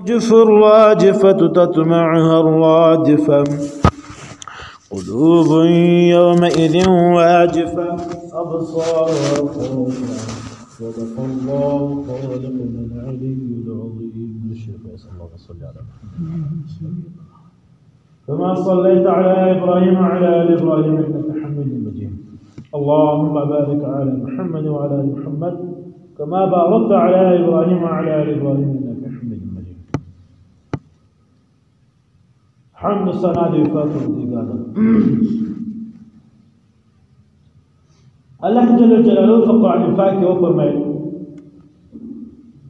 جف الراجفة تتبعها الرادفة قلوب يومئذ واجفة أبصارها خاشعة صدق الله خالقنا العلي العظيم. الشيخ صلى الله عليه وسلم كما صليت على إبراهيم وعلى آل إبراهيم إنك حميد مجيد. اللهم بارك على محمد وعلى آل محمد كما باركت على إبراهيم وعلى آل إبراهيم إنك حميد مجيد. حمد سناد وفاتر ديگانا الله جل جلاله فقرآن الفاكي وفرمائل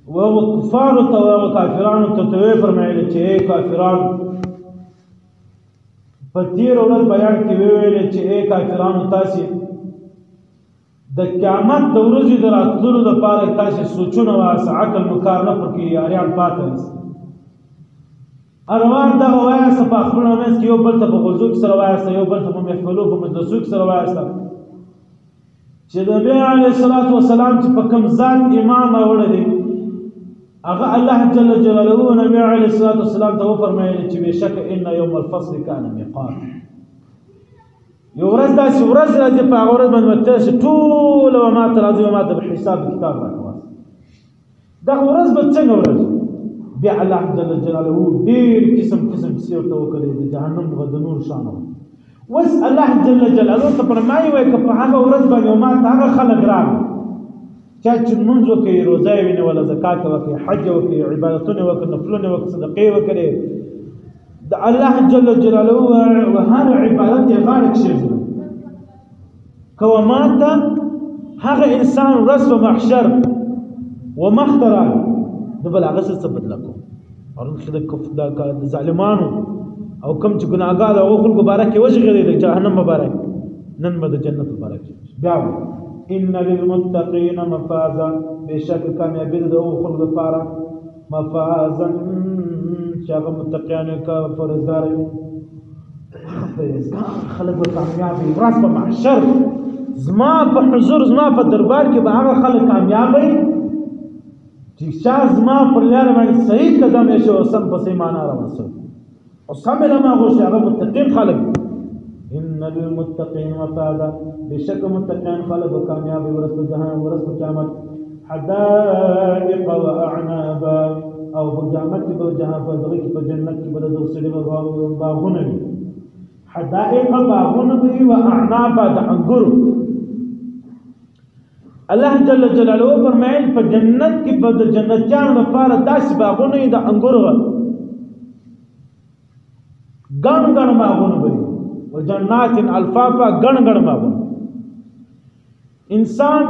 وهو كفار وكافران تتوي فرمائل چه كافران فتیر ورځ بیان کې ویل چې اے کافرانو تاسو د قیامت د ورځې د راتلو لپاره تاسو سوچونه واسه عقل مکار نه پکې یاریان پاتې اروان دا وایسه په خپل منځ کې یو بل ته په غوږو کې سره وایسه یو بل ته په محفلو په مجلسو کې سره وایسه چې د نبی علیه الصلاۃ والسلام چې په کوم ذات ایمان راوړل دي هغه الله جل جلاله نبی علیه الصلاۃ والسلام ته فرمایلی چې بشک ان یوم الفصل کان میقات یو ورځ داسې ورځ راځي په هغه ورځ باندې تاسو ټول و ما ته راځي و ما ته په حساب کتاب راکوي دغه ورځ به څنګه ورځ بیا الله جل جلاله ډېر قسم کیسې ورته وکړي د جهنم غو د نور شانو وس الله جل جلاله ته فرمایي وای که په هغه ورځ باندې و ما ته هغه خلک راغلي چا چې منځ وکړي روزه یې ونیول ولا زکات وکړي حج وکړي عبادتونه وکړي نفلونه وکړي صدقې وکړي د الله جل جلاله وهر عبادت یې غاړه کښېږدي که وماته هغه انسان ورځ په محشر ومخ ته راغی د بل هغه څه بدله کوم د ظالمانو او کوم چې ګناهګار هغو خلکو باره کې وژغېدی د جهنم په باره نن به د جنت په باره کې بیا ان للمتقين مفازا بشك کامیابی د او خلق لپاره مفازا چې هغه متقیان کا فرزدار خلق به کامیابی ورځ په محشر زما په حضور زما په دربار کې به هغه خلق کامیابی چې شاه زما پر لار باندې صحیح قدم یې شو سم په سي معنا راوځي او سم له ما غوښه هغه متقین خلق ان للمتقين مفازا بشك متقين خلق كامياب ورسل جهان ورسل قيامت حدائق واعنابا او بقيامت بجهان فدغك بجنت بدو سلم باغونه حدائق باغونه واعنابا دعنقر الله جل جلاله فرمایل په جنت کې په جنتیان لپاره داس باغونه د انګور ګڼ باغونه وي وجنات الفافا ګڼ باغونه انسان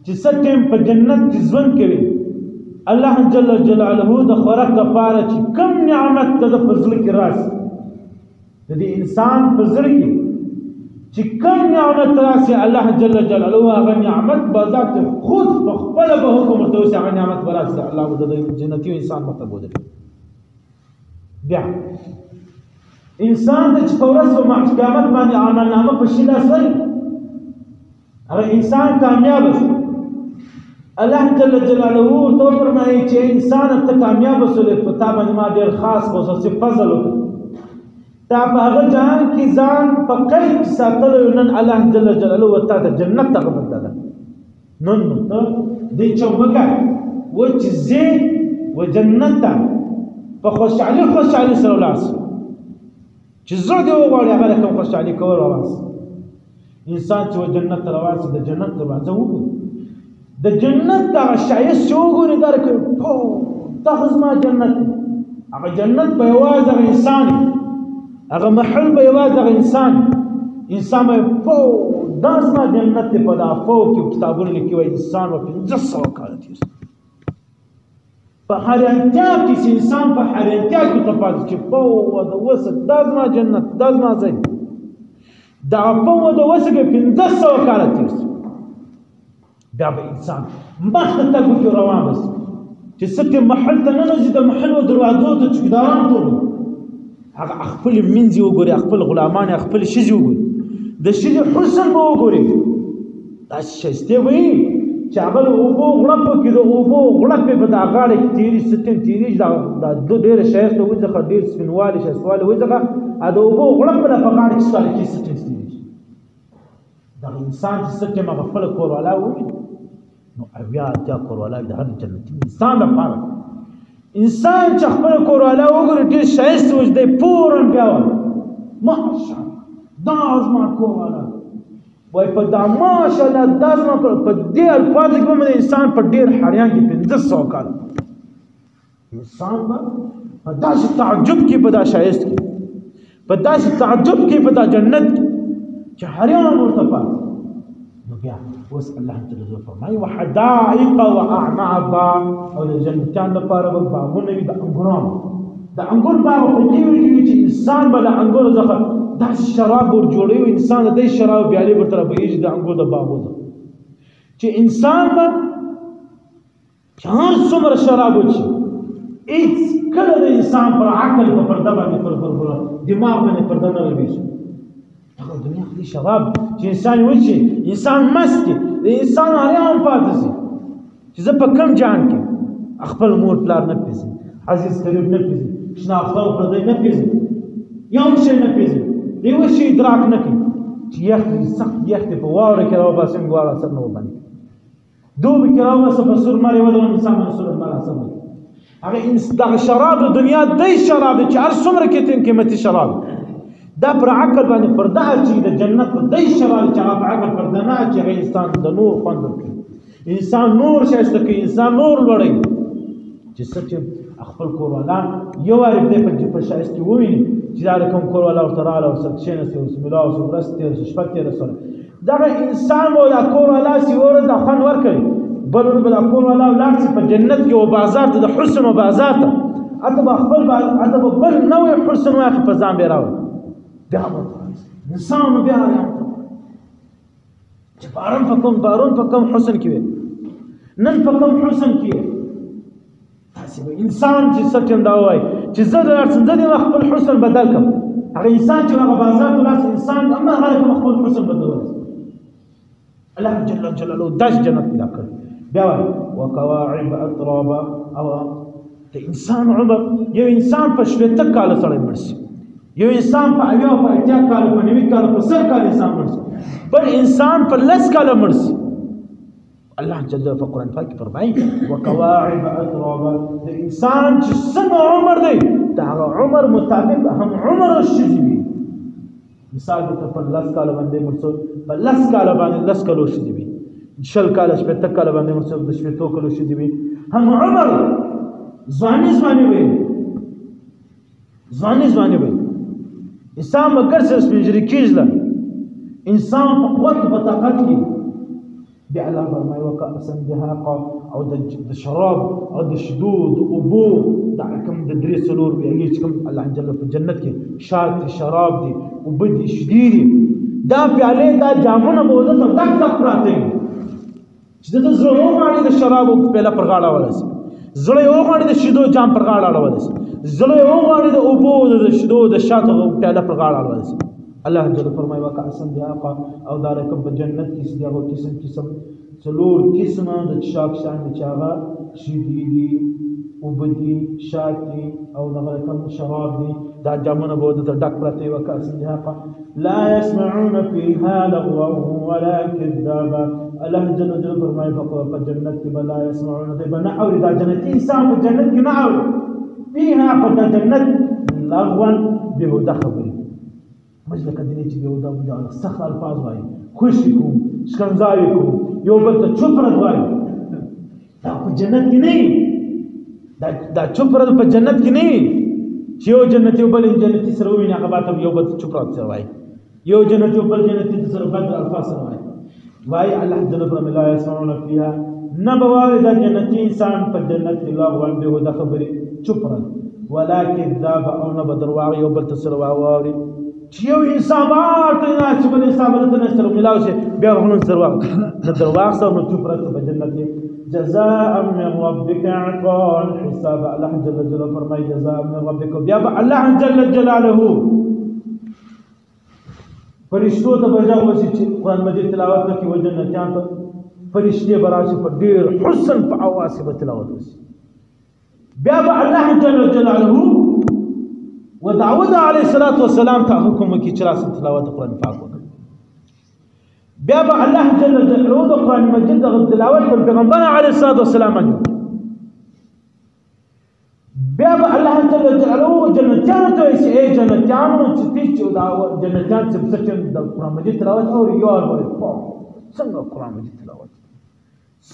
چې ستیم په جنت کې ژوند کوي الله جل جلاله د خوراک لپاره چې کم نعمت د فضل کې راشي د دې انسان په زړه کې چې کم نعمت راشي الله جل جلاله هغه نعمت بذات خود په خپل به حکم ورته هغه نعمت براشي الله د جنتي انسان مطلب ودري بیا انسان د چپورس په محکمت باندې عمل نامه په شیلا سره هغه انسان کامیاب شو الله جل جلاله تو فرمایي چې انسان ته کامیاب شول په تا باندې ما ډیر خاص خصوصي فضل وکړ تا په هغه ځان کې ځان په قید ساتلو نن الله جل جلاله وتا د جنت ته بدل نن ته دې چوبګه و چې زه و جنت په خوشالي سره لاس چې زړه دی وغواړي هغه کوم خوشالي کول راوس انسان چې جنت ته راوځي د جنت دروازه وګوري د جنت هغه شایست چې وګوري درک په تخز ما جنت هغه جنت به یوازې هغه انسان هغه محل به یوازې هغه انسان به په داس ما جنت په دافو کې کتابونه لیکي وایي انسان په 1500 کال تیر په حرانتیا کې انسان په حرانتیا کې تفاوت چې په د وسط دازما جنت دازما ځای دا په د وسط کې 1500 کال تیر دا به انسان مخته تګو روان بس چې ستې محل ته نه نوځي د محل و دروازو ته چوکیداران ټول هغه خپل منځي وګوري خپل غلامان خپل شیزي وګوري د شیزي حسن به وګوري دا شایسته وي چې هغه د اوبو غړپ کې د اوبو غړپ په دا غاړه کې تیری ستن تیری دا ډېر شایسته وي ځکه ډېر سپینوالی شایستوالی وي ځکه د اوبو غړپ په غاړه کې ستاره کې ستن تیری دا انسان چې ستن هغه خپل کور والا وي نو بیا اتیا کور والا د هر جنتي انسان لپاره انسان چې خپل کور والا وګوري ډېر شایسته وي دی پورن بیا ماشاءالله دا زما کور والا وای په دا ماشاءالله دا زما په دې الفاظ کې موږ انسان په ډېر حیران کې 1500 کال انسان په داسې تعجب کې په دا شایست کې په داسې تعجب کې په دا جنت چې حیران ورته پاتې نو بیا اوس الله جل جلاله فرمایي وحدائق واعنابا او د جنتیانو لپاره به باغونه وي د انګورانو د انګور باغ په دې وي چې انسان به د انګور څخه داسې شراب ور جوړوي انسان د دې شراب پیالې ورته بهیږي د انګور د باغونو چې انسان به هر څومره شراب وڅښي هېڅ کله د انسان پر عقل په پرده باندې پر دماغ باندې پرده نه لګېږي هغه دنیا خو شراب چې انسان وڅښي انسان مست دی د انسان حیران پاتې شي چې زه په کوم جان کې خپل مور پلار نه پېژنم عزیز قریب نه پېژنم شناخته او پردی نه پېژنم یو شی نه پېژنم د یوه شي ادراک نه کوي چې یخ دي سخت یخ دي په واوره کې راوباسم ګواړه سر نه وباندې دوبي کې راوباسه په سور مارې ودرم انسان باندې سور مارې اثر نه هغه دغه شراب د دنیا دی شراب چې هر څومره کې قیمتي شراب دا پر عقل باندې پرده اچي د جنت دی شراب چې هغه پر عقل پرده نه اچي هغه انسان د نور خوند ورکوي انسان نور ښایسته کوي انسان نور لوړوي چې څه چې خپل کوروالا یو وارې دی په ښایست کې وویني چې دا د کوم کوروالا ورته راغله ورسره کښېناستې اوس ملا اوس ورځ تېره شوه شپه تېره شوله دغه انسان به دا کوروالا چې یوه ورځ دا خوند ورکوي بل ورځ به دا کوروالا ولاړ شي په جنت کې و بازار ته د حسن و بازار ته هلته به خپل هلته به بل نوی حسن واخلي په ځان بیا راوړي بیا به انسان بیا چې بارون په کوم حسن کې وي نن په کوم حسن کې وي انسان چې سټیم دا وای چې زه د څنګه د خپل حسن بدل کړم هغه انسان چې هغه بازار ته لاس انسان اما هغه خپل حسن بدل الله جل جلاله داش جنت پیدا کړ بیا وای وکواعب اترابا او د انسان عمر یو انسان په شپږ کال سره مرسي یو انسان په اویا په اتیا کال په نوي کال په سر کال انسان مرسي بل انسان په لس کال مرسي الله جل جلاله په قرآن پاک کې فرمایي وکواعب اترابا د انسان چې څنګه عمر دی د هغه عمر مطابق هم عمر ښځې وي مثال به په 10 کاله باندې مرسو په 10 کاله باندې 10 کالو ښځې وي 20 کاله 30 کاله باندې مرسو د 20 کالو ښځې وي هم عمر ځواني وي وي انسان مګر سره سپینجري کېږي انسان په قوت په طاقت کې بیا الله فرمایي وکأسا دهاقا او د شراب او د شیدو د اوبو دا کوم د درې څلور ویلې چې کوم الله جل په جنت کې شات شراب دي اوبه دي شیدې دي دا پیالې دا جامونه به ودته ډک پراته وي چې د زړه وغواړي د شرابو پیاله پر غاړه ولسي زړه یې وغواړي د شیدو جام پر غاړه اړولی شي زړه یې وغواړي د اوبو د شیدو د شاتو پیاله پر غاړه اړولی شي الله جل فرمایي وکأسا دهاقا او دا رقم په جنت کې چې دغه قسم څلور قسمه د څښاک شیان دي چې هغه شیدې دي اوبه دي شات دي او دغه رقم شراب دي دا جامونه به ورته ډک پراته وي وکأسا دهاقا لا يسمعون فيها لغوا ولا كذابا الله جل جلاله فرمایي په جنت کې به لا يسمعون دی به نه اوري دا جنتي انسان په جنت کې نه اوري فيها په جنت لغوا بهوده خبرې مجلس کدی چې یو دا سخت الفاظ وایي خوشي کوم شکنځاوي کوم یو بل ته چوپ رد وایي دا په جنت کې نه دا چوپ رد په جنت کې نه چې یو جنتي یو بل جنتي سره ویني هغه باندې یو بل چوپ رد سره وایي یو جنتي یو بل جنتي سره بد الفاظ سره وایي الله جل وعلا لا يسمعون فيها نبوار دا جنتي انسان په جنت کې الله باندې و د خبرې چوپ رد ولکن ذاب او نبدرواغ یو بل ته سره واوري چې یو انسان ورته نه چې بل انسان ورته نه سره ملاو شي بیا هغه درواغ سره نو چوپ راته په جنت کې جزاء من ربك عطاء حساب الله جل جلاله فرمایي جزاء من ربك بیا الله جل جلاله فرشتو ته بجا وشي چې قرآن مجید تلاوت کوي و جنتیان ته فرشتي براشي فدير حسن فعواسي بتلاوت بيابا الله جل جلاله وداود عليه الصلاة والسلام تحكم كي چراس تلاوت قرآن پاک بيابا الله جل جلاله قرآن مجيد تلاوت بالبيغمبر عليه الصلاة والسلام بيابا الله جل جلاله جنتيان تو ايش اي جنتيان چتيچ جنتيان سبسچن قرآن مجيد تلاوت اور يوار بول سنگ قرآن مجيد تلاوت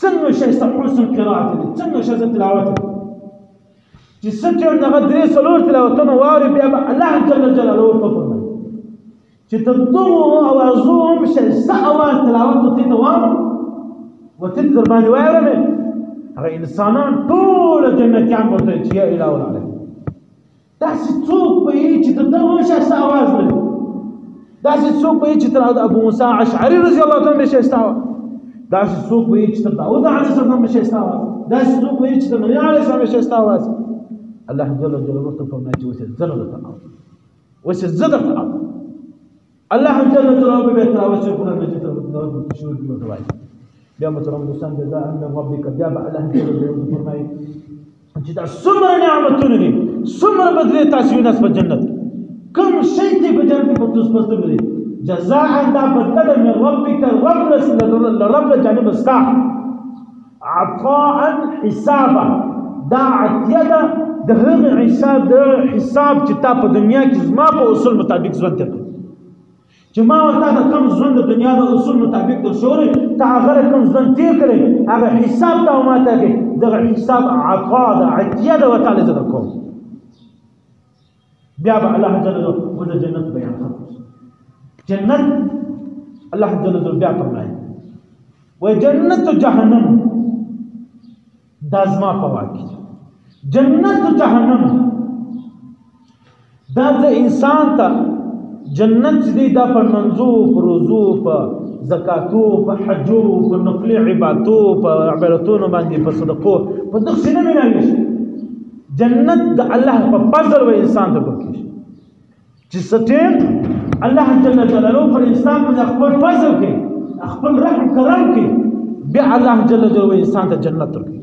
سنگ شيء حسن قراءة سنگ شيء تلاوت جسنتيان نغدري سلور تلاوتنا واري بيابا الله جل جلاله فرمای چې تدغو اوازوم شيء ساواز تلاوت تتوام وتدر باندې وایره هغه انسانان ټول جنتیان ورته چې یا اله ولا اله داسې څوک به چې دغه شي ساواز لري داسې څوک به چې تر ابو موسی اشعري رضی الله تعالی عنه شي استوا داسې څوک به چې تر داوود علیه السلام شي استوا داسې څوک به چې تر نبی علیه السلام شي استوا الله جل جلاله فرمایي چې وسه زړه ته وسه زړه ته الله جل جلاله به تلاوت قرآن مجيد تلاوت تشوي بيوتواي بیا محترم دوستان جزاء من ربك بیا الله جل جلاله فرمایي چې دا څومره نعمتونه دي څومره بدلې تاسو ناس په جنت کوم شي ته په جنت په تاسو پسته دي جزاء دا بدل من ربك رب جانب استا عطاء حسابا دا عطيه د هغه حساب چې تا په دنیا کې زما په اصول مطابق ژوند تیر چې ما ورته د کوم ژوند د دنیا د اصول مطابق د شوري ته هغه کوم ژوند تیر کړي هغه حساب ته ماته کې دغه حساب عطا د عطیه د وتعالى زده کوم بیا به الله جل جلاله د جنت بیان کوي جنت الله جل جلاله بیا فرمایي و جنت جهنم دازما پواکی جنت جهنم دا انسان ته جنت دې دا پر منځو پر روزو په زکاتو په حجو په نقلي عبادتو په عبادتونو باندې په صدقو په دغه څه نه ملایي جنت د الله په فضل و انسان ته ورکړي چې ستیم الله جل جلاله پر انسان په خپل فضل کې خپل رحم کرم کې بیا الله جل جلاله انسان ته جنت ورکړي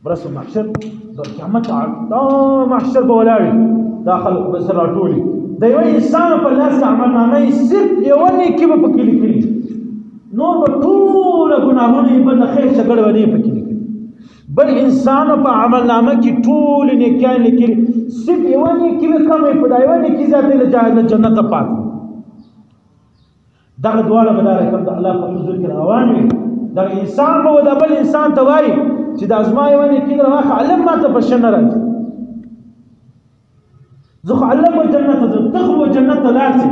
برس محشر د قیامت دا محشر به ولاړ داخل بسر راټولي د یو انسان په لاس عملنامه صرف یو نیکی به پکې لیکلي نور به ټول ګناهونه یې بل خیر شګړه ونی پکې لیکلي بل انسان په عملنامه کې ټول نیکیان لیکلي صرف یو نیکی به کمې په دا یو نیکی ذاته له جنت پات دغه دواړه به دا کوم د الله په حضور کې روان وي دا انسان به د بل انسان ته وایي چې د ازما یو نیکی راخه علم ما ته په شنه راځي زخ علم جنت تخو جنت لاسي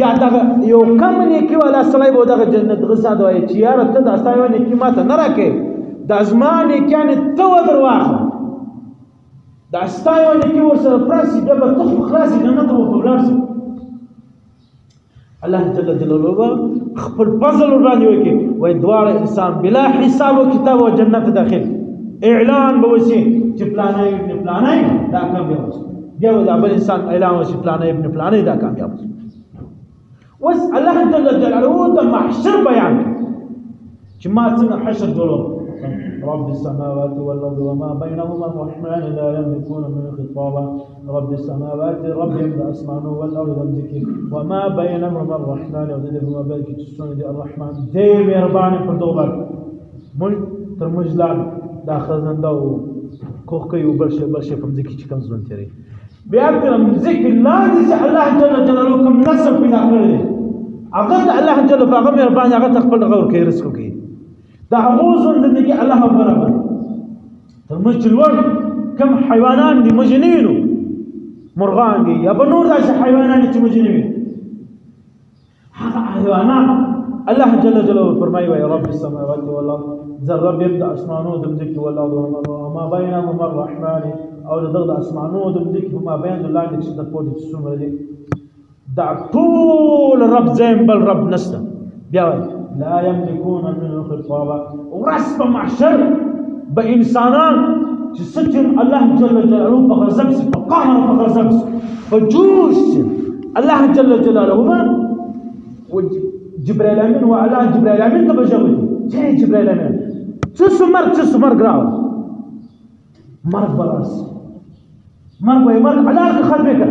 یا دا یو کم نیکی والا سړی به دغه جنت غسا دوی چې یار ته د استایو نیکی ماته نه راکې د ازما نیکی نه تو درواخه د استایو نیکی ورسره پرسي د به تخو خلاصي جنت وو په ورسي الله جل جلاله خپل فضل باندې وکي وای دوار انسان بلا حساب او کتاب او جنت داخل اعلان به وشي چې پلانای ابن پلانای دا کامیاب بیا دا بل انسان اعلان وشي پلانای ابن پلانای دا کامیاب وس الله جل جلاله د محشر بیان چې ما څنګه حشر جوړو رب السماوات والارض وما بينهما الرحمن لا يملكون من خطابا رب السماوات رب الاسمان والارض ذكر وما بينهما الرحمن وذلهما بلك تسون دي الرحمن دي مهربان پر دوبر مل تر مجلان دا خزنده او کوخ کوي برشه په ذکر چې کوم ځون تیری بیا تر ذکر لا دي الله جل جلاله کوم نسب پیدا کړی هغه الله جل هغه مهربان هغه خپل غور کوي رزق کوي دا غوزون د دې الله برابر تر مجلور کم حیوانان دي مجنینو مرغان دي یا بنور داسې حیوانان چې مجنین هغه حیوانات الله جل جلاله فرمایي يا رب السماوات والارض ذا رب يبدا اسمانو دمزك والارض وما بينهما الرحمن او دغه اسمانو دمزك وما بين الله چې د پوهې څومره دي دا ټول رب زين بل رب نسته بیا لا يملكون منه خطابا ورسب محشر بإنسانان ستم الله جل جلاله بغضب بقهر بغضب بجوش الله جل جلاله جبرائيل امين وعلى جبرائيل امين ته بجوي چې جبرائيل امين څه مرګ راو مرګ براس مرګ على ختم کړ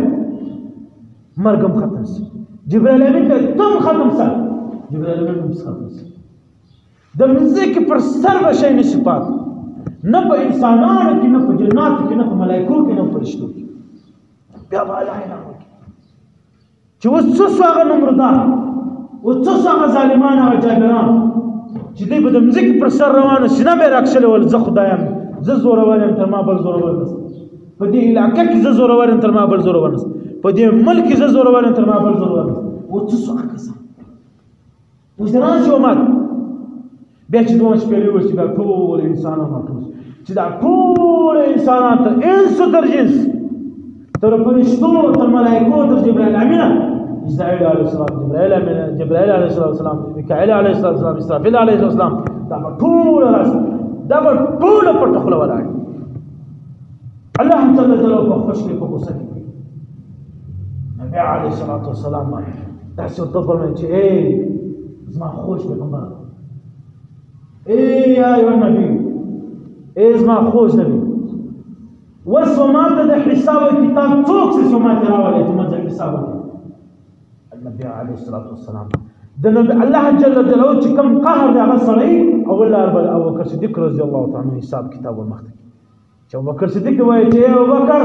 مرګم ختم شي جبرائيل امين ته تم ختم سره جبرائيل امين هم ختم شي د مزيک پر سر بشي نشي پات نه په انسانانو کې نه په جناتو کې نه په ملائکو کې نه په فرشتو کې بیا به الله اعلان وکړي چې اوس څه هغه نمردان اوس څه هغه ظالمان هغه جابران چې دوی به د مزيک پر سر روانه سینه به راکشلې ول زه خدایم زه زورور یم تر ما بل زورور نشته په دې علاقه کې زه زورور یم تر ما بل زورور نشته په دې ملک کې زه زورور یم تر ما بل زورور نشته اوس څه هغه کسان اوس دران شو مات بیا چې دوه شپېلې وشي بیا ټول انسانان ماتوس چې دا ټول انسانان تر انس تر جنس تر فرشتو تر ملائکو تر جبرائیل امین اسرائیل علیه السلام جبرائیل علیه السلام میکائیل علیه السلام اسرافیل علیه السلام دا به ټول راشي دا به ټول پټ خوله ولاړ الله جل جلاله په خوش کې په غوسه کې نبی علیه الصلاة والسلام داسې ورته فرمایي چې زما خوش پیغمبر يا أيها النبي زما خوش نبي والسومات ده حساب الكتاب فوق سومات راولي تمزح حسابك النبي عليه الصلاة والسلام ده نبي الله جل جلاله كم قهر يا غصري أو لا أبو بكر صديق رضي الله تعالى عنه حساب كتاب المختك أبو بكر صديق ويجي أبو بكر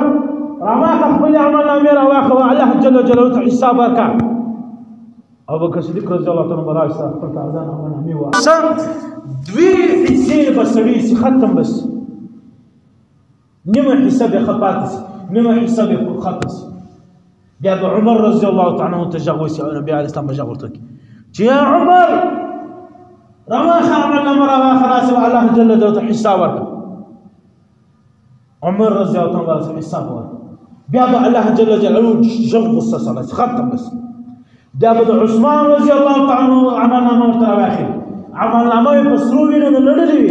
رماك أخبري عمل أمير أواخر الله جل جلاله حسابك أبو بكر صديق رضي الله تعالى عنه براي سافرت أذان أمر أمير دوی حصے بسړي سي ختم بس نیمه حساب خپاتس نیمه حساب خپاتس بیا عمر رضی الله تعالی عنہ تجاوز نبی علیه السلام بجاورته چې یا عمر رما خامل مره خلاص الله جل جلاله حساب ورک عمر رضی الله تعالی عنہ حساب ورک بیا الله جل جلاله جغص صلاه ختم بس بیا عثمان رضی الله تعالی عنہ عملنا مرته اخر عمل نامه پسرو ویني نو لړلې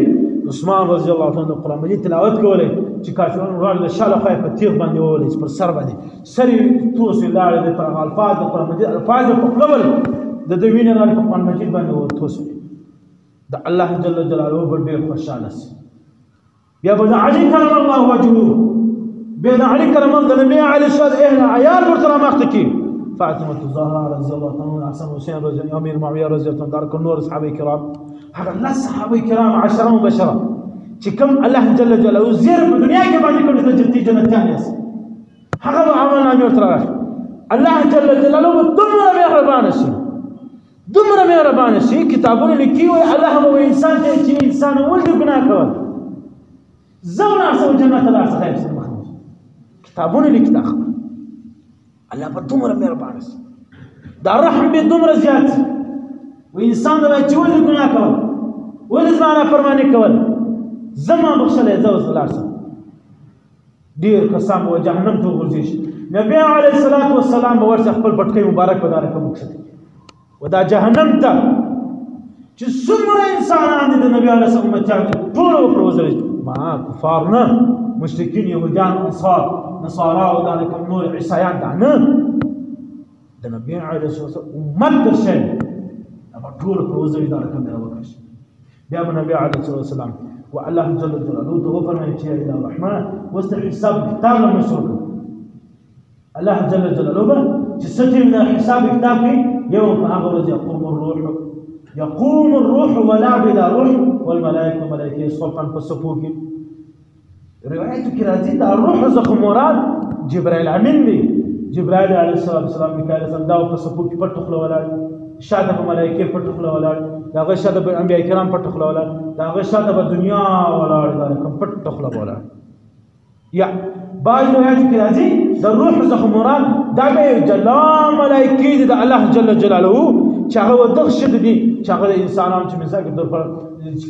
عثمان رضی الله تعالی عنہ قرآن مجید تلاوت کولې چې کافرون وړاندې د شاله خای په تیغ باندې ولې پر سر باندې سری توس لاړ د پر الفاظ د قرآن مجید الفاظ په قبل د دوی نه په قرآن مجید باندې توس د الله جل جلاله په ډېر خوشاله سي بیا به علي کرم الله وجهه بیا علي کرم الله د نبی علي الصلاه والسلام عيال ورته مخته کی فاطمة الزهراء رضي الله عنها حسن حسين رضي الله أمير معاوية رضي الله عنه النور صحابة الكرام هذا لا صحابة الكرام 10 مبشرة كم الله جل جلاله زير في الدنيا كمان يكون تجرتي جنة ثانية هذا عملنا أمير ترى الله جل جلاله دمر مهربانشي دمر مهربانشي كتابون اللي كيوي الله هو إنسان تأتي إنسان ولد بناء كون زونا سو جنة الله سخير سمخنا كتابون اللي كتاخ الله بدمر مهربان دا رحم بدمر زیات و انسان دا چې ولې ګناه کول ولې ځانه فرمانی کول زما بخښلې زوز لارسه ډیر قسم و جهنم ته ورځي نبی علیه الصلاة والسلام ورته خپل پټکی مبارک بداره کوم بخښلې و دا جهنم ته چې څومره انسانان د نبی علیه السلام امتیان ټول وپروزل ما کفار نه مشرکین یهودیان انصار نصارى وذلك النور عیسایان دا نه د نبی علیه السلام امت درشل اما ټول پروزل دا رقم دی وکړي بیا نبی علیه السلام والله جل جلاله ته فرمایي چې الى الرحمن واست حساب كتاب مسروق الله جل جلاله چې ستې من حساب كتاب يوم هغه ورځ يقوم الروح ولا بلا روح والملائكه ملائكه صفا فصفوك روايته كرازي دا الروح زخم مراد جبرائيل امين دي جبرائيل عليه الصلاه والسلام ميكائيل سم دا په صفوك پټ خپل ولاړ شاده ملائکه پټ خپل ولاړ دا غ شاده انبیاء کرام پټ خپل ولاړ دا غ شاده دنیا ولاړ دا کوم پټ خپل ولاړ یا باج روايته كرازي دا الروح زخم مراد دا به جلا ملائکه دي دا الله جل جلاله چاغه ودغشد دي چاغه انسانان چې مثال د پر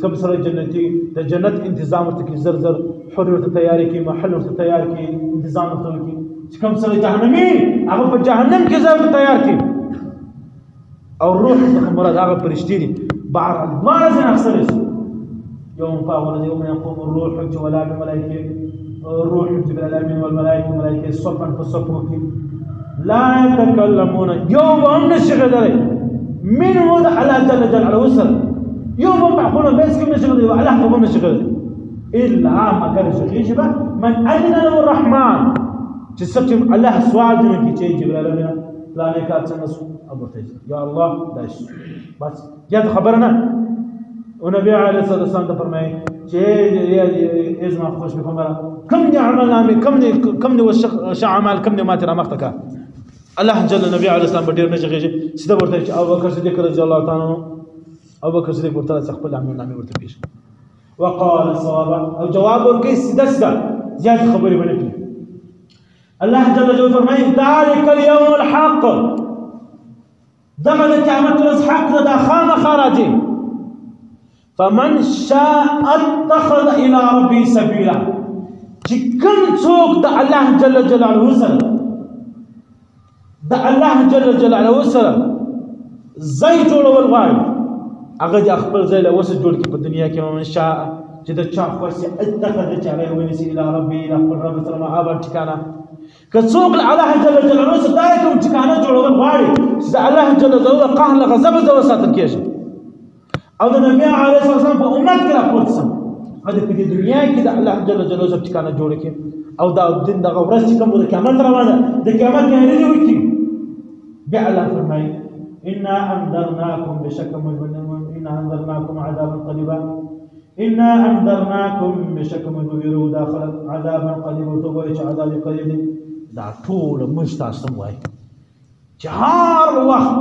کوم سره جنتي د جنت تنظیم ورته کی زر زر حر ورته تیاری کی محل ورته تیار کی تنظیم ورته کی کوم سره جهنمی هغه په جهنم کې زر تیار کی او روح څخه مراد هغه فرشتي دي بار دوار زين اکثر يوم فاول يوم يقوم الروح ولا بملائكه الروح جبريل الامين والملائكه ملائكه صفا فصفوك لا يتكلمون يوم هم نشغل من وضع الله جل جلاله سر يوم معقولة بس كم نشغل الله هو نشغل إلا ما قال شيء شبه من أذن له الرحمن تستم الله سؤال من كي جبريل لنا لا نكاد سنسو أبو تيج يا الله داش بس جد خبرنا ونبي عليه الصلاة والسلام تفرمي شيء إذا ما خوش بكم كم يعمل نامي كم وش عمل كم ما ترى مختك الله جل النبي عليه الصلاة والسلام بدير نشغل سيدا برتاج أبو بكر الصديق رضي الله تعالى عنه أبو بكر الصديق برتاج سقبل عمل نامي برتبيش وقال الصواب الجواب الكيس سيدا زيادة خبري بنتي الله جل جلاله فرمي ذلك اليوم الحق دغه قیامت ورځ حق ده خامه خراجي فمن شاء اتخذ الى ربي سبيلا چې کوم څوک د الله جل جلاله سره د الله جل جلاله سره ځای جوړول غواړي هغه د خپل ځای له وسه جوړ کړي په دنیا کې من شاء چې د چا خوښ اتخذ چې هغه ونیسي الى ربي الى خپل رب سره مآب ټکانه كسوق الله جل جلاله ستاركم تكانا جوړول غواړي چې الله جل جلاله قهر غضب زو ساتل کېږي او د نبی عليه الصلاه والسلام په امت کې راپورته سم هغه په دنیا کې د الله جل جلاله تکانه جوړ کړي او دا دین دغه ورځ چې کوم د قیامت روانه د قیامت نه لري وکړي بیا الله فرمایي انا انذرناكم بشكم انا انذرناكم عذابا قريبا انا انذرناكم بشكم ويرو داخل عذابا قريبا وتوبه عذاب قريب دا ټول موږ تاسو ته وایي چې هر وخت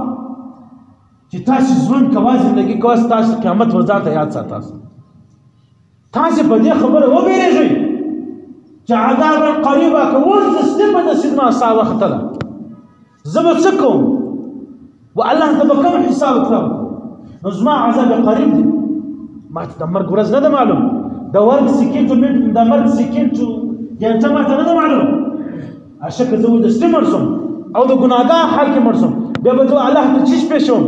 چې تاسو ژوند کوئ زندګي کوئ تاسو قیامت ورځ ته یاد ساتئ تاسو په دې خبره وبېرېږئ چې عذاب قریبه که ورځ په نصیب ما سا وخت ده زه به څه کوم و الله ته به کوم حساب کړم نو زما عذاب قریب دی ما ته د مرګ ورځ نه ده معلوم د مرګ سکینټ د مرګ سکینټ ګنټه ما ته نه ده معلوم اشک زه ودستی مرسوم او د ګناهګار حال کې مرسوم بیا به زه الله ته چیش پېښوم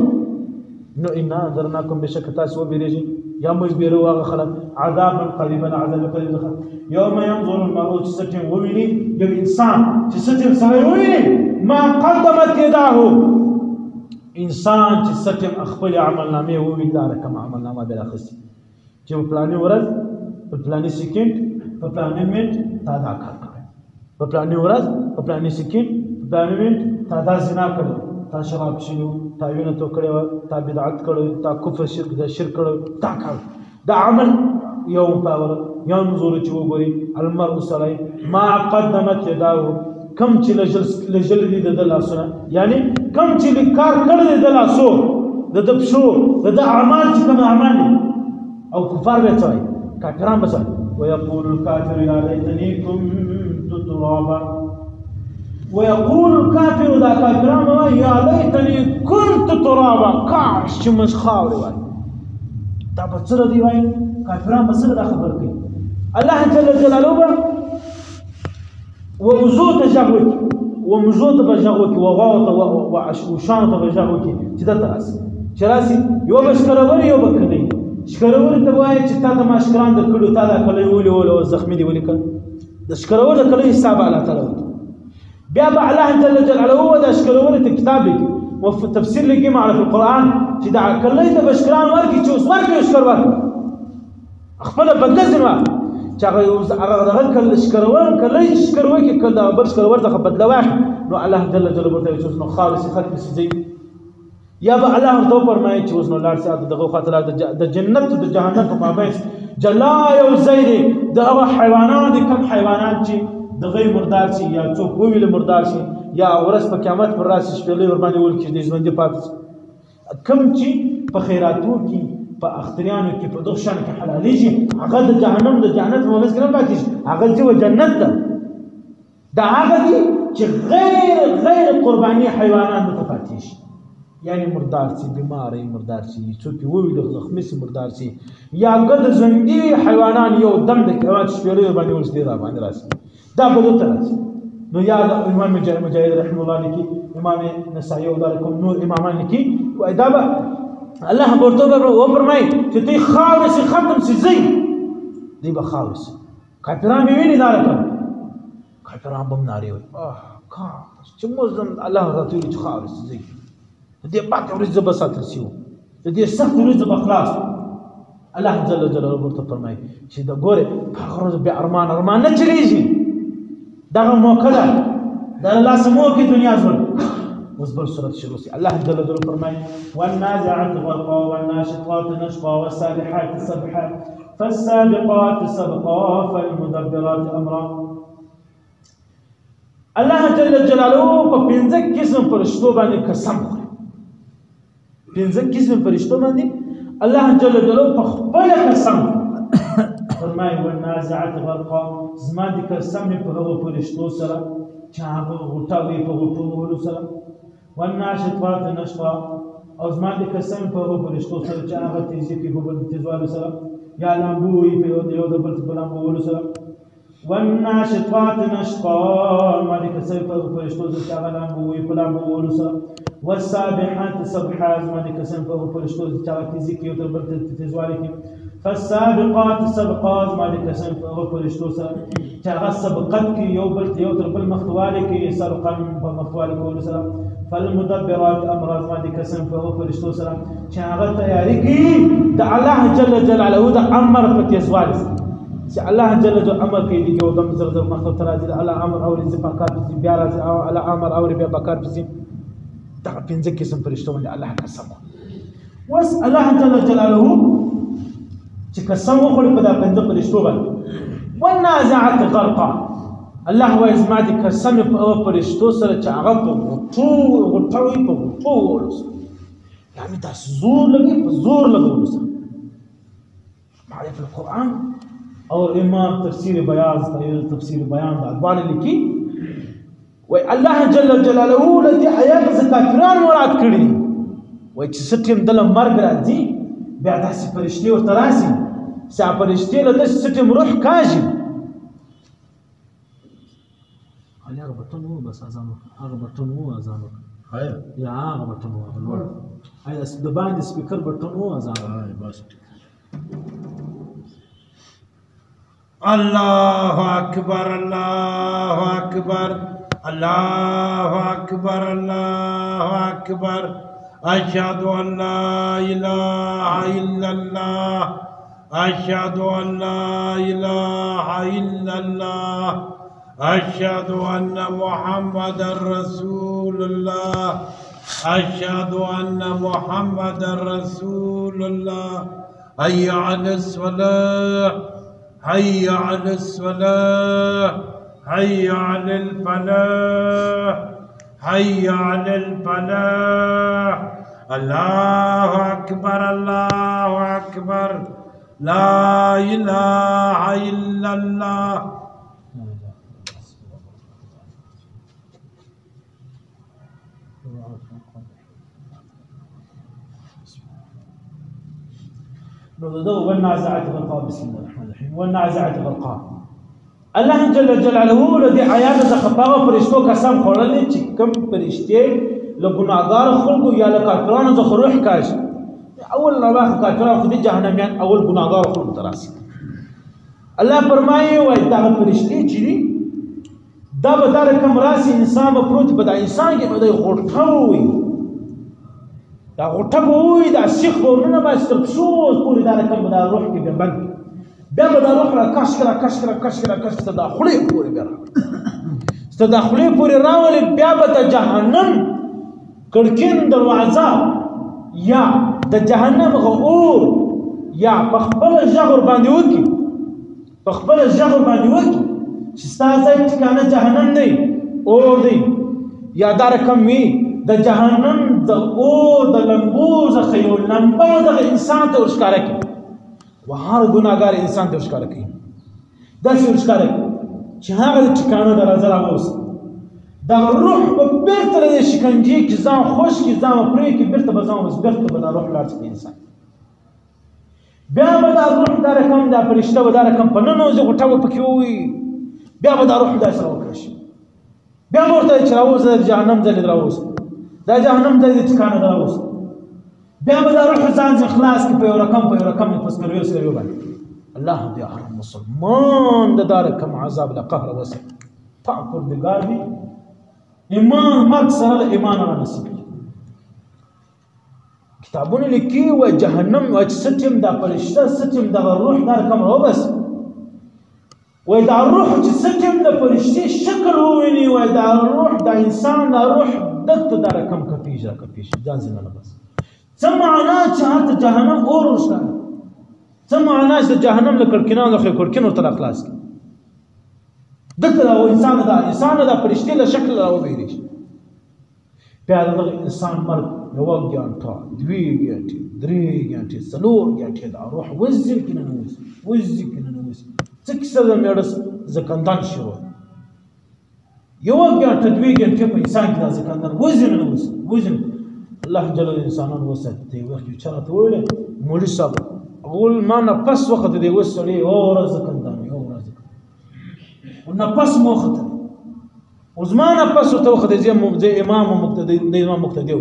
نو انا انذرناکم بشک تاسو وبېرېږئ یا موږ بیرو هغه خلک عذابا قریبا عذاب قریب یوم ينظر المرء چې څه ټیم وویني یو انسان چې څه ټیم سړی وویني ما قدمت یداه انسان چې څه ټیم خپل عملنامې وویني دا رقم عملنامه به راخستي چې په پلاني ورځ په پلاني سکینډ په پلاني منټ تا دا کار کړی په پلاني ورځ په پلاني سکینډ په پلاني منټ تا دا زنا کړی تا شراب څښلي تا وینه تو کړې وه تا بدعت کړی تا کفر شرک کړی تا کار دا عمل یوم پاور ينظر چې وګوري المرء سړی ما قدمت یداه کم چې لجل دي د لاسونه یعنی کم چې کار کړی د لاسو د پښو د اعمال چې کوم اعمال او کفار به څوي کافران به څوي ويقول الكافر يا ليتني كنت ترابا ويقول الكافر ذا كافران يا ليتني كنت ترابا کاش چې مش خاوري وای دا به څه دی وای کافران به څه خبر کوي الله جل جلاله ووزوت جهوك ومجوت بجهوك وغوت وشانت بجهوك كده تراس شراسي يو بشكروري يو بكني شكروري تبغى تشتاتا ما شكران دكلو تادا كله يولي ولا زخمي دي ولي كان شكروري كله حساب على تلوت بيابا الله جل جلاله هو ده شكروري الكتاب لك وفي التفسير اللي جه معنا في القران كده كله ده بشكران وركي تشوس وركي يشكر وركي اخبره بدزن چاغه هغه کله شکرور کله شکرور کې کله بل شکرور څخه بدلوه نو الله جل جلاله ورته چې نو خالص خلق سي یا به الله تو فرمایي چې اوس نو لار ساعت دغه خاطر د جنت د جهنم په مابین جلا یو زید دغه حیوانات کم حیوانات چې دغه مردار شي یا څوک ویل مردار شي یا ورځ په قیامت پر راس شپېلې ور باندې ول کې د ژوند پات کم چې په خیراتو کې په اختریانو کې په دغه شان کې حلالېږي هغه د جهنم د جنت په منځ کې نه پاتې شي هغه چې جنت ده دا هغه دي چې غیر قرباني حیوانات ته پاتې شي یعنی مردار شي بیماری مردار شي څوک وویل زخمي شي مردار شي یا ګد ژوندي حیوانات یو دم د قیامت شپېلې باندې ورسېږي را باندې راشي دا به دوته راشي نو یا امام مجاهد رحمه الله لیکي امام نسائی او دالکم نور امامان لیکي وای دا به الله ورته وفرمای چې دوی خاورې سي ختم سي زی دوی به خاورې سي کافران به ویني دا رقم کافران به هم نارې وایي کاش چې موږ الله راته ویلي چې خاورې سي زی د دې پاکه ورځ به ساتل شي د دې سخت ورځ به خلاص الله جل جلاله ورته فرمایي چې د ګوره په هغه ورځ بیا ارمان نه چلیږي دغه موقع ده د الله سمو کې دنیا ژوند اوس بل صورت شروع شي الله جل جلاله فرمایي والنازعات غرقا والناشطات نشطا والسابحات سبحا فالسابقات سبقا فالمدبرات امرا الله جل جلاله په 15 قسم فرشتو باندې قسم خوري 15 قسم فرشتو باندې الله جل جلاله په خپل قسم فرمایي والنازعات غرقا زما د قسم په هغو فرشتو سره چې هغه غوټاوي په غوټو وهلو سره والناشطات نشطا او زما د قسم په هغو فرشتو سره چې هغه تیزي کوي په بل تیزوالو سره یا لامبوي په یو د بل په لامبو وهلو سره والناشطات نشطا ما د قسم په هغو فرشتو سره چې هغه لامبوي په لامبو وهلو سره والسابحات سبحا زما د قسم په هغو فرشتو سره چې هغه تیزي کوي او د بل تیزوالي کوي فالسابقات سبقات ما د قسم په هغو فرشتو سره چې هغه سبقت کوي یو تر بل مخکوالی کوي سبقا په مخکوالي کولو سره فالمدبرات امر ما د قسم په هغو فرشتو سره چې هغه تیاری کوي د الله جل جلاله د امر په تیزوالي سره چې الله جل جلاله امر کوي دغه یو دم زر مخکې ته راځي الله امر اوري چې په کار پسې بیا راځي او الله امر اوري بیا په کار پسې دغه 15 قسم فرشتو باندې الله قسم وس الله جل جلاله چې قسم وخوري په دا 15 فرشتو باندې والنازعات غرقا الله وایي زما د قسم په هغو فرشتو سره چې هغه په غوټوي په غوټو وهلو سره یعنې داسې زور لګوي په زور لګولو سره معرف القرآن او امام تفسیر بیان د ادوان لیکي وایي الله جل جلاله له دې آیات څخه کافران مراد کړي دي وایي چې څه ټیم دله مرګ راځي بیا داسې فرشتې ورته راسي چې هغه فرشتې له داسې څه ټیم روح کاږي هغه بټن و بس اذان هغه بټن و اذان یا هغه بټن و لوړ د باندې سپیکر بټن و اذان بس الله اکبر الله اکبر الله اکبر الله اکبر اشهد ان لا اله الا الله اشهد ان لا اله الا الله اشهد ان محمد رسول الله اشهد ان محمد رسول الله حي على الصلاه حي على الصلاه حي على الفلاح حي على الفلاح الله اكبر الله اكبر لا اله الا الله والنازعات غرقا بسم الله الرحمن الرحيم والنازعات غرقا الله جل جلاله لدي آیات څخه هغه فرشتو قسم خوړلې چې کوم فرشتې له ګناهګار خلکو یا له کافرانو څخه روح کاږي اول الله کافرانو خو دي جهنميان اول ګناهګار خلکو ته راسي الله فرمایي وایي دا فرشتې چې دي دا به دا رقم راسي انسان به پروت به دا انسان کې به د غوټه وي دا غوټه به وي دا سیخ به ورننه باسي تر پښو پورې دا رقم به دا روح کې به بند بیا به دا روح را کش کړه ستر دا خولې پورې بیا ستر دا خولې پورې راولې بیا به د جهنم کړکین دروازه یا د جهنم اور یا په خپل غږ باندې وکړي چې ستا ځای ټکانه جهنم دی اور دی یا دا رقم وي د جهنم د اور د لمبو څخه یو لمبه دغه انسان ته ورښکاره کړي وهر ګناهګار انسان ته ورښکاره کوي داسې ورښکاره کوي چې هغه د ټکانه دروازه راووځي دغه روح به بېرته له دې شکنجې کې ځان خوش کړي ځان به پرې کړي بېرته به دا روح لاړ شي انسان بیا به دا روح دا رقم دا فرشته به دا رقم په ننوځي غوټه به پکې ووي بیا به دا روح داسې راوکړه شي بیا به ورته چې راووځه د جهنم ځای دې راووځه دا جهنم ځای دې ټکانه ده راووځه بیا به دا روح ځان خلاص کړي په یو رقم پس کرویو سره وباندې الله دې هر مسلمان د دا رقم عذاب له قهر وسه پاک پروردګار دې ایمان مرګ سره له ایمان را نصیب کړي کتابونه لیکي وای جهنم وای ستیم دا فرشته ستیم دا روح دا کوم وبس وای دا روح چې ستیم د فرشتي شکل وویني وای دا روح دا انسان دا روح دغه دا رقم کپیش ځان زنه بس څه معنا چې هغه جهنم اور وشته څه معنا چې جهنم له کړکینانو خو کړکینو تر خلاص دغه او انسان دا فرشتي له شکل راوویری بیا دغه انسان مرګ یو غنټه 2 غنټې 3 غنټې 4 غنټې دا روح وزن کنه نوځي څه کیسه د میړس زکندان شروع یو غنټه 2 غنټې په انسان کې دا زکندان وزن الله جل انسانان وسط دی وخت چرته ویل مولوی صاحب اول ما نفس وخت دی وسړي او زکندان نفس موخت وزمان نفس ته وخت دی امام مقتدی د امام مقتدی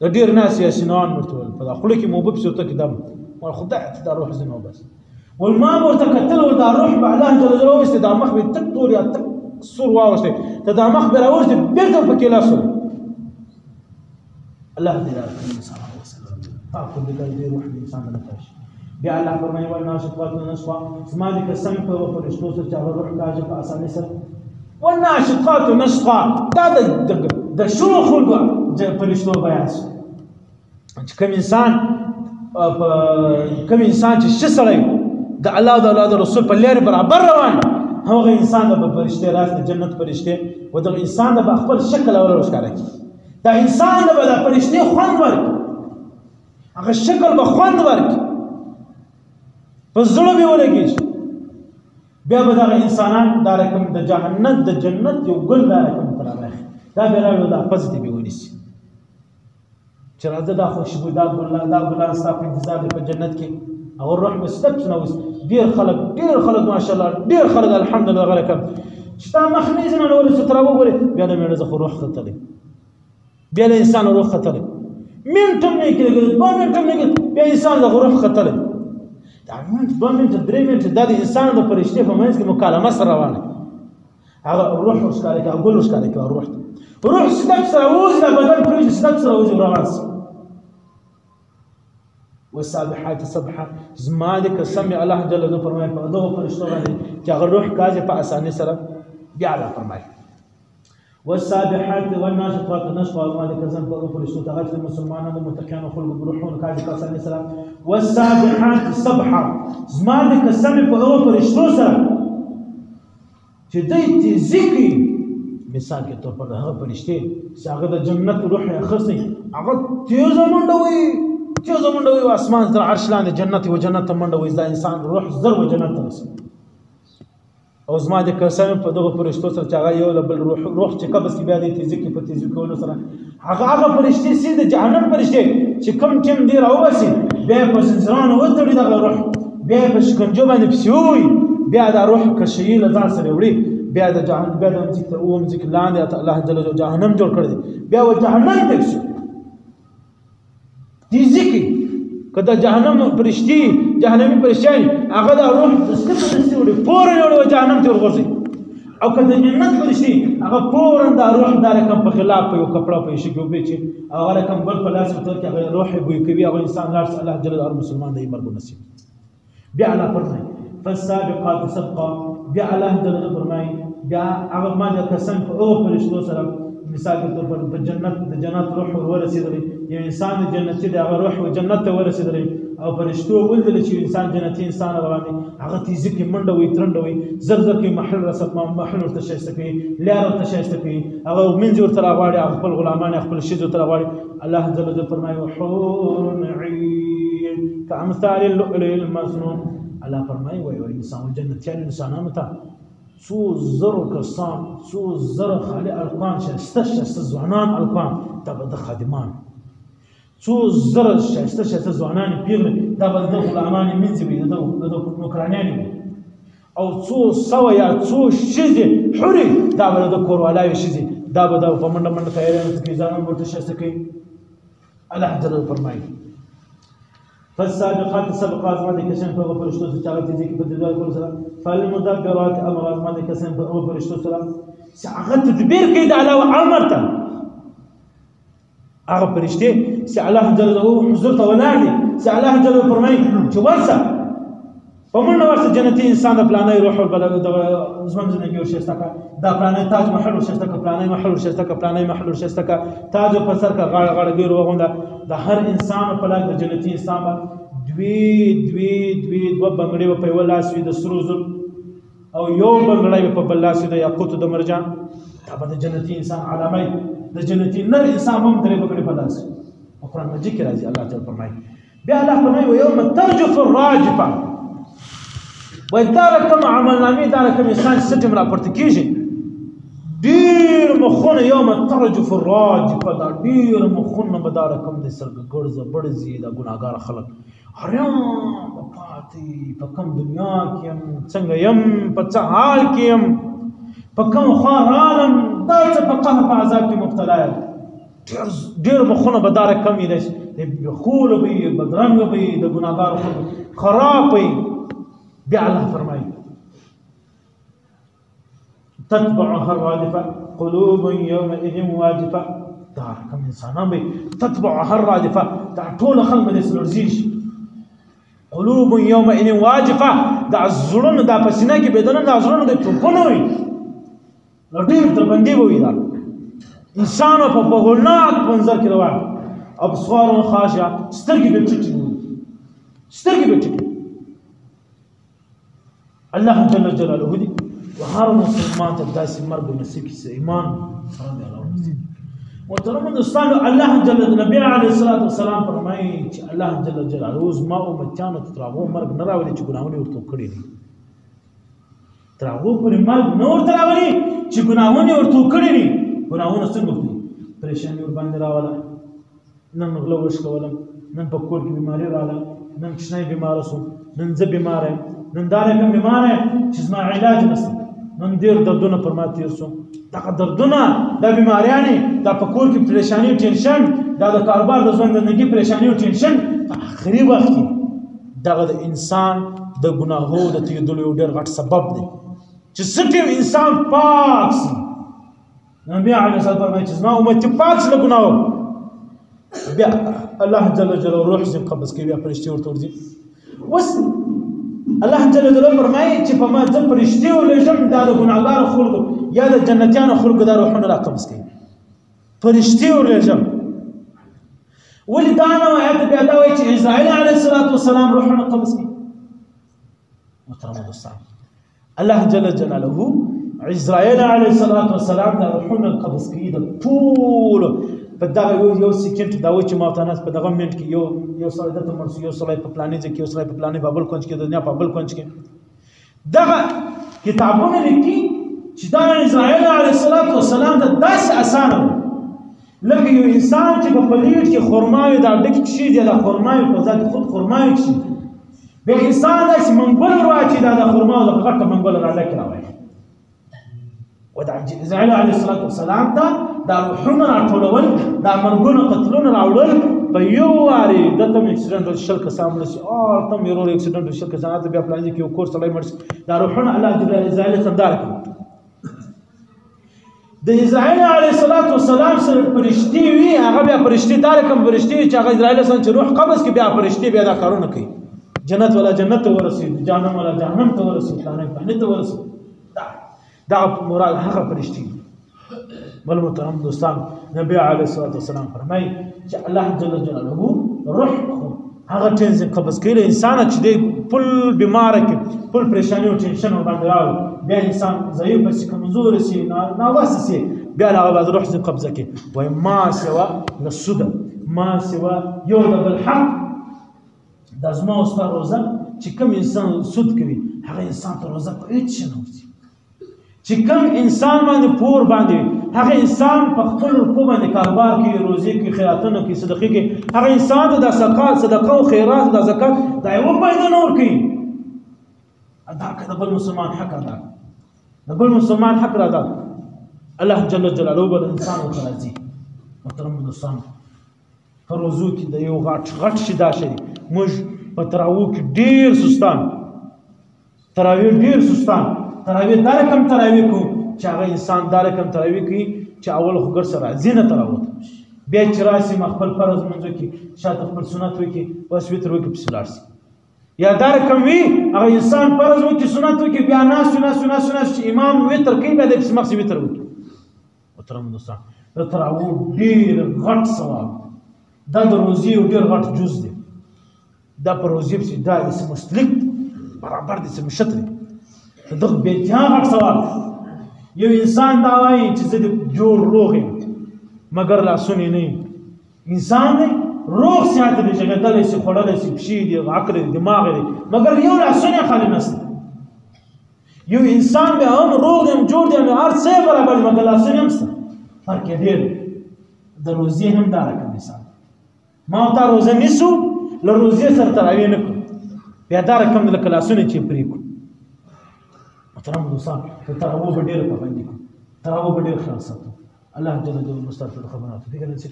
د ډیر ناس یاسینان مرتول په خپل کې موبب شوته کې دم ول خدای ته دا روح زنه بس والما ورته کتل ول دا روح په الله جل جلاله واست دا مخ به تک تور یا تک سور واوسته ته دا مخ به راوځي بیرته په کې لاسو الله دې راکړي صلی الله علیه وسلم پاک دې دې روح انسان نه پاش بیا الله فرمایي ول ناشطات نشوا سما دې قسم په فرشتو سره چې روح کاجه په اسانه سره والناشطات نشطا دا د شو خلق فرشتو بیان چې کوم انسان چې شسړی د الله او د رسول په لار برابر روان هغه انسان د فرشته راست جنت فرشته و د انسان د خپل شکل او ښکارا کی دا انسان د فرشته خوند ورک هغه شکل به خوند ورک په زړه به ولګي بیا به دا انسانان دا رقم د جنت یو ګل دا رقم تراوي دا به راوي دا پوزټیو به ونیسي چې راځه دا خوشبو دا ګلان ستا په انتظار دی په جنت کې او روح به ستپس نه اوس ډېر خلک ماشاءالله ډېر خلک الحمدلله غره کوم چې تا مخ نه ځنه نور څه تر وګوري بیا د میړه زخه روح خطرې بیا د انسان روح خطرې منټم نه کېږي 2 منټم نه کېږي بیا انسان د روح خطرې دا منټ 2 منټ 3 منټ د انسان د فرشته په منځ کې مکالمه سره روانه هغه روح وسکاره کې ګل وسکاره کې روح ستپ سره وځي د بدن پرې ستپ سره وځي روان والسابحات سبحا زما دې قسم الله جل جلاله فرمایي په دغه فرشتو باندې چې هغه روح کاږي په اسانه سره بیا الله فرمایي والسابحات والناشطات نشطا ما دې قسم په فرشتو ته چې مسلمانانو متقینو خلق روحونه کاږي په اسانه سره والسابحات سبحا زما دې قسم په دغه فرشتو سره چې دې ذکر مثال کے طور پر هغه فرشته چې هغه د جنت روح یې اخستي هغه تیز منډوي اسمان تر عرش لاندې جنت او جنت ته منډوي دا انسان روح زر و جنت ته رسي او زما د قسم په دغه فرشتو سره چې هغه یو بل روح چې قبض کې بیا د تیزی کې په تیزی کولو سره هغه فرشتي سي د جهنم فرشتي چې کم ټیم دی راوبسي بیا په زنجرانو وتړي دغه روح بیا په شکنجو باندې پسوي بیا دا روح کشي له ځان سره وړي بیا د جهنم بیا د ذکر او ذکر لاندې الله جل جلاله جهنم جوړ کړی بیا و جهنم ته شي دي ذکر کدا جهنم فرشتي جهنمي فرشتي هغه د روح د ستپه وړي فورا یو جهنم ته ورغورځي او کدا جنت فرشتي هغه فورا د روح د رقم په خلاف یو کپڑا په شي کې وبې چې هغه رقم بل په لاس ته کې هغه روح بوي کوي هغه انسان لاړ الله جل جلاله مسلمان دی مرګ نصیب بیا الله فرمایي فالسابقات سبقا بیا الله جل جلاله فرمایي بیا هغه ما د قسم په او فرشتو سره مثال کے طور پر جنت روح ورسېدلی یو انسان جنتی د هغه روح جنت ته ورسېدلی او فرشتو ولدل چې انسان جنتی انسان روان دي هغه تیزی کې منډه وي ترنډه وي زر زر کې محل رسد محل ورته شایسته کوي لار ورته شایسته کوي هغه منځ ورته راغواړي خپل غلامان خپل شیز ورته راغواړي الله جل جلاله فرمایي حور عین كامثال اللؤلؤ المكنون الله فرمایي وای انسان جنتیان انسانانو ته څو زرو کسان څو زره خالي الکان شایسته ځوانان الکان ته به د خادمان څو زره شایسته ځوانان پیغلې دا به د غلامان منځ وي د نوکرانیانې وي او څو سوه یا څو ښځې حورې دا به د کوروالاوې ښځې دا به د په منډه منډه تیاریانو کې ځانونه ورته ښایسته کوي الله جل فرمایي فالسابقات سبقات ما دي كسن په فرشتو چې هغه تیزی کې په دې کول سره فالمدبرات امر ما دي كسن په فرشتو سره چې هغه تدبیر کوي د علاوه امر ته هغه فرشتي چې الله جل جلاله حضور ته ولاړ دي چې الله جل جلاله فرمایي چې ورسه په منډه ورسه جنتي انسان د پلانې روح البلد د زمن زندگی ورشسته کا دا پلانې تاج محل ورشسته کا پلانې محل ورشسته کا پلانې محل ورشسته کا تاج په سر کا غاړه غاړه ګیر وغونده د هر انسان په لاس د جنتي انسان دوه بنګړي په یو لاس وي د سرو زر او یو بنګړی په بل لاس د یاقوت د مرجان دا به د جنتي انسان علامه د جنتي نر انسان هم درې بنګړي په لاس او قرآن مجید کې راځي الله تعالی فرمایي بیا الله فرمایي ويوم ترجف الراجفه وای دا رقم عملنامې دا رقم انسان سټم راپورته کېږي ډېر مخونه یوم ترجف الراجفه دا ډېر مخونه به دا رقم د سرګ ګړزه بړزي دا ګناهګار خلک هریم پاتې په کوم دنیا کې يم څنګه يم په څه حال کې يم په کوم خوا رالم دا څه په قهر په عذاب کې مبتلا یم ډېر مخونه به دا رقم وي د خول وي بدرنګ وي د ګناهګار خراب وي بیا الله فرمایي تتبعها الرادفه قلوب يومئذ واجفه دا رقم انسانان به تتبعها الرادفه دا ټول خلک به سلورزیش قلوب يومئذ واجفه دا زړونه دا پسینه کې بدن دا زړونه د ټوپونه وي لډیر دربندې وي دا انسان په بغلناک منظر کې روان ابصار خاشعه سترګې به ټیټې وي سترګې به ټیټې الله جل جلاله دي وهر مسلمان ته داسې مرګ نصیب کړي ایمان سره دی الله نصیب محترم دوستانو الله جل نبی علیه الصلاۃ والسلام فرمایي چې الله جل جلاله زما امتیانو ته تر هغو مرګ نه راولي چې ګناهونه ورته کړي دي تر هغو پورې مرګ نه ورته راولي چې ګناهونه ورته کړي دي ګناهونه څنګه وکړي پریشاني ورباندې راوله نن غله وشکولم نن په کور کې بیماري رااله نن کښنی بیماره شوم نن زه بیماره یم نن دا رقم بیماره یم چې زما علاج نشته نن ډېر دردونه پر ما تېر شو دغه دردونه دا بیماریانې دا په کور کې پریشاني او ټینشن دا د کاروبار د ژوند زندګي پریشاني او ټینشن په آخري وخت کې دغه د انسان د ګناهو د تویېدلو یو ډېر غټ سبب دی چې څه انسان پاک شي نبی علیه السلام فرمایي چې زما امت پاک شي له ګناهو بیا الله جل جلاله روح ځینې قبض کوي بیا فرشتې ورته ورځي اوس الله جل جلاله فرمایي چې په ما زه فرشتې ولېږم دا د ګناهګارو خلکو یا د جنتیانو خلکو دا روحونه را قبض کوي فرشتې ورلېږم ولې دا نه آیات بیا دا وایي چې اسرائیل علیه السلام روحونه قبض کوي محترم دوستان الله جل جلاله اسرائیل علیه السلام دا روحونه قبض کوي د ټولو په دغه یو سکند دا و چې ما ته ناست په دغه منټ کې یو سړی دلته مړ شو یو سړی په فلاني ځای کې یو سړی په فلاني په بل کونج کې د دنیا په بل کونج کې دغه کتابونه لیکي چې دا اسرائیل علیه السلام ته داسې اسانه و لکه یو انسان چې په پلیټ کې خرما وي دا ډک کښېږدي دا خرما وي په ذات خود خرما وي کښېږدي بیا انسان داسې منګول ور واچوي دا خرما او دغه غټه منګول راډکې راوایي و دا اسرائیل علیه السلام ته دا روحونه راټولول دا مرګونه قتلونه راوړل په یو وارې دلته مې اکسیډنټ شل کسان مړه شي هلته مې ورور اکسیډنټ شل کسان هلته بیا پلاني کې یو کور سړی مړ شي دا روحونه الله اسرائیل ته همداره کوي د اسرائیل علیه السلام سره فرشتې وي هغه بیا فرشتې دا رقم فرشتې چې هغه اسرائیل سره چې روح قبض کړي بیا فرشتې بیا دا کارونه کوي جنت والا جنت ته ورسېد جهنم والا جهنم ته ورسېد فلاني ته ورسېد دا مراد هغه فرشتې بل محترم دوستان نبی علیه السلام فرمایي چې الله جل جلاله روح هغه ټینشن قبض کوي انسان چې دی پل بیماره کې پل پریشاني او ټینشن باندې راوړي بیا انسان ضعیف شي کمزور شي ناوسه شي بیا هغه بعد روح قبضه کوي وای ما سوا للسدى ما سوا یو د بالحق د زما او ستا روزه چې کوم انسان سود کوي هغه انسان ته روزه په هیڅ شي نه ورځي چې کوم انسان باندې پور باندې هغه انسان په خپل رکوع باندې کاروبار کوي روزي کوي خیراتونه کوي صدقې کوي هغه انسان ته د صدقه او خیرات د زکات دا یو پیدا نه ورکوي ادا کړه بل مسلمان حق ادا د بل مسلمان حق ادا الله جل جلاله بل انسان وکړي محترم دوستان په روزو کې د یو غټ شي دا شي موږ په تراویح کې ډیر سستان تراویح دا رقم تراویح کوو چې هغه انسان دا رقم تراویح کوي چې اول خو ګر سره ځینه تراوت بیا چې راشي خپل فرض منځو کې شاته خپل سنت وکړي بس وتر وکړي پسې لاړ شي یا دا رقم وي هغه انسان فرض وکړي سنت وکړي بیا ناست چې امام وتر کوي بیا د پسې مخکې وتر وکړي محترم دوستان د تراویح ډېر غټ ثواب دا د روزي یو ډېر غټ جز دی دا په روزي پسې دا اسم مستلق برابر دي اسم شط دی دغه بې انتها غټ ثواب یو انسان دا وایي چې زه د جوړ روغ یم مګر لاسونه نه یم انسان دی روغ صحت دی جګېدلی شي خوړلی شي پښې دي عقل دی دماغ دی مګر یو لاسونه خالي نسته یو انسان بیا هم روغ دی هم جوړ دی هم هر څه یې برابر دي مګر لاسونه هم شته فرق یې ډېر د روزې هم دا رقم مثال ما او تا روزه نیسو له روزې سره تراویح نه کړو بیا دا رقم د لکه لاسونه چې پرې کړو محترم دوستان د تراویح به ډېره پابندي کړو تراویح به ډېر خیال ساتو الله جل جلاله مستغفر الخبرات دې کله چې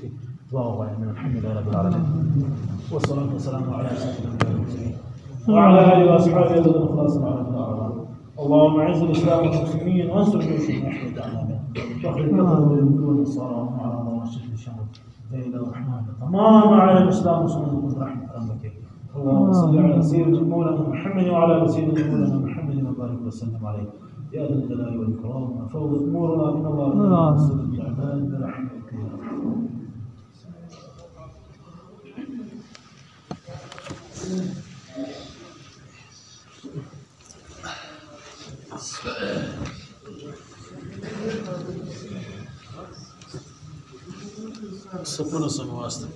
دعا وغواړم من الحمد لله رب العالمين والصلاه والسلام على سيدنا المرسلين وعلى اله واصحابه الذين خلصوا على الدعوات اللهم اعز الاسلام والمسلمين وانصر جيوش الموحدين علينا واخرج كفر اليهود والنصارى وهم على الله شكل الشمال لا اله الا انت تمام على الاسلام والسنه برحمه رحمتك اللهم صل على سيدنا مولانا محمد وعلى ال سيدنا مولانا محمد وبارك وسلم عليه يا ذا الجلال والاكرام فوض امورنا من الله ورسوله بالعباد برحمتك يا رب سپونه سم واسطه